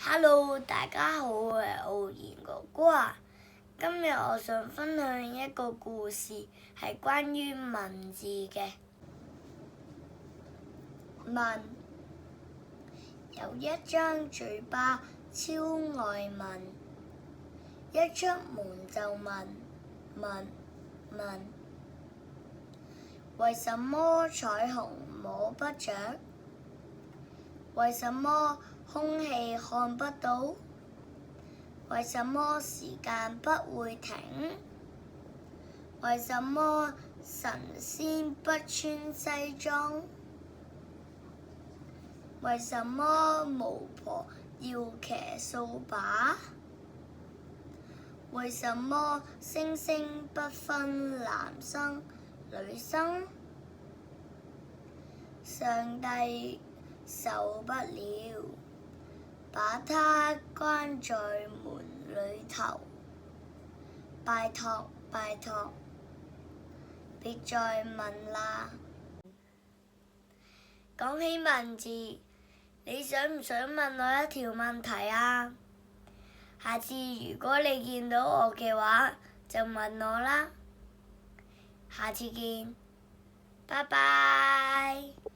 Hello，大家好，我係傲然哥哥啊。今日我想分享一個故事，係關於文字嘅。問：有一張嘴巴超愛問，一出門就問，為什麼彩虹摸不着？為什麼空氣看不到？為什麼時間不會停？為什麼神仙不穿西裝？為什麼巫婆要騎掃把？為什麼星星不分男生女生？上帝受不了，把他關在門裏頭。拜託，別再問啦。講起文字，你想唔想問我一條問題啊？下次如果你見到我嘅話，就問我啦。下次見，拜拜。